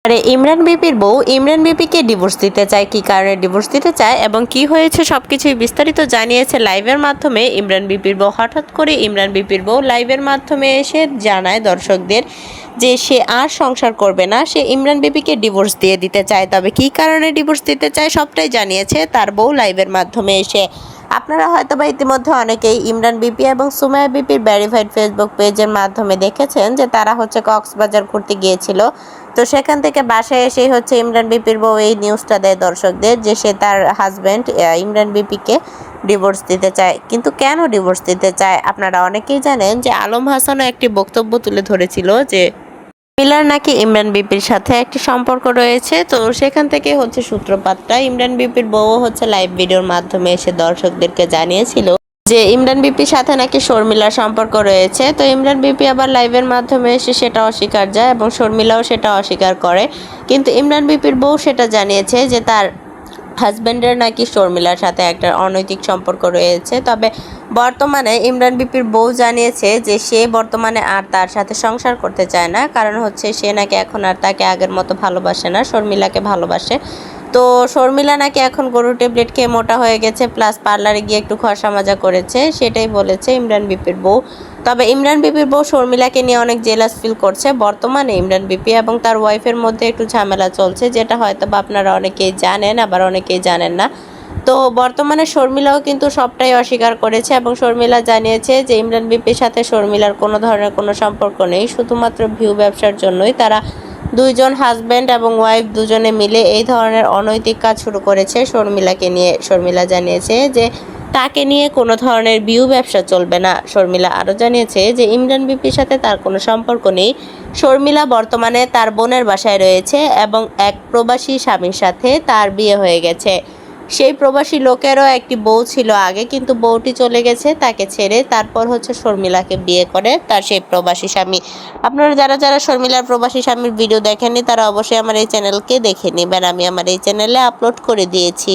আরে ইমরান বিপির বউ ইমরান বিপিকে ডিভোর্স দিতে চায়, কি কারণে ডিভোর্স দিতে চায় এবং কি হয়েছে সবকিছুই বিস্তারিত জানিয়েছে লাইভের মাধ্যমে ইমরান বিপির বউ। হঠাৎ করে ইমরান বিপির বউ লাইভের মাধ্যমে এসে জানায় দর্শকদের যে সে আর সংসার করবে না, সে ইমরান বিপিকে ডিভোর্স দিয়ে দিতে চায়। তবে কি কারণে ডিভোর্স দিতে চায় সবটাই জানিয়েছে তার বউ লাইভের মাধ্যমে এসে। আপনারা হয়তোবা ইতিমধ্যে অনেকেই ইমরান বিপি এবং সুমাইয়া বিপির ভেরিফাইড ফেসবুক পেজের মাধ্যমে দেখেছেন যে তারা কক্সবাজার ঘুরতে গিয়েছিল। তো সেখান থেকে বাসায় এসেই ইমরান বিপির বউ এই নিউজটা দেয় দর্শকদের যে সে তার হাজব্যান্ড ইমরান বিপিকে ডিভোর্স দিতে চায়। কিন্তু কেন ডিভোর্স দিতে চায় আপনারা অনেকেই জানেন যে আলম হাসানও একটি বক্তব্য তুলে ধরেছিল যে মিলার নাকি ইমরান বিপির সাথে একটি সম্পর্ক রয়েছে। তো সেখান থেকে সূত্রপাতটা ইমরান বিপির বউ লাইভ ভিডিওর মাধ্যমে এসে দর্শকদেরকে জানিয়েছিল যে ইমরান বিপির সাথে নাকি শর্মিলার সম্পর্ক রয়েছে। তো ইমরান বিপি আবার লাইভের মাধ্যমে এসে সেটা অস্বীকার যায় এবং শর্মিলাও সেটা অস্বীকার করে। কিন্তু ইমরান বিপির বউ সেটা জানিয়েছে যে তার হাজব্যান্ডের নাকি শর্মিলার সাথে একটা অনৈতিক সম্পর্ক রয়েছে। তবে বর্তমানে ইমরান বিপির বউ জানিয়েছে যে সে বর্তমানে আর তার সাথে সংসার করতে চায় না, কারণ সে নাকি এখন আর তাকে আগের মতো ভালোবাসে না, শর্মিলাকে ভালোবাসে। তো শর্মিলা নাকি এখন গরুর ট্যাবলেট খেয়ে মোটা হয়ে গেছে, প্লাস পার্লারে গিয়ে একটু খসা মাজা করেছে, সেটাই বলেছে ইমরান বিপির বউ। তবে ইমরান বিপির বউ শর্মিলাকে নিয়ে অনেক জেলাস ফিল করছে। বর্তমানে ইমরান বিপি এবং তার ওয়াইফের মধ্যে একটু ঝামেলা চলছে, যেটা হয়তো বা আপনারা অনেকেই জানেন, আবার অনেকেই জানেন না। তো বর্তমানে শর্মিলাও কিন্তু সবটাই অস্বীকার করেছে এবং শর্মিলা জানিয়েছে যে ইমরান বিপির সাথে শর্মিলার কোনো ধরনের কোনো সম্পর্ক নেই, শুধুমাত্র ভিউ ব্যবসার জন্যই তারা দুইজন হাজব্যান্ড এবং ওয়াইফ দুজনে মিলে এই ধরনের অনৈতিক কাজ শুরু করেছে শর্মিলাকে নিয়ে। শর্মিলা জানিয়েছে যে তাকে নিয়ে কোনো ধরনের ভিউ ব্যবসা চলবে না। শর্মিলা আরও জানিয়েছে যে ইমরান বিপির সাথে তার কোনো সম্পর্ক নেই। শর্মিলা বর্তমানে তার বোনের বাসায় রয়েছে এবং এক প্রবাসী স্বামীর সাথে তার বিয়ে হয়ে গেছে। সেই প্রবাসী লোকেরও একটি বউ ছিল আগে, কিন্তু বউটি চলে গেছে তাকে ছেড়ে, তারপর শর্মিলাকে বিয়ে করে তার সেই প্রবাসী স্বামী। আপনারা যারা যারা শর্মিলার প্রবাসী স্বামীর ভিডিও দেখেননি তারা অবশ্যই আমার এই চ্যানেলকে দেখে নেবেন, আমি আমার এই চ্যানেলে আপলোড করে দিয়েছি।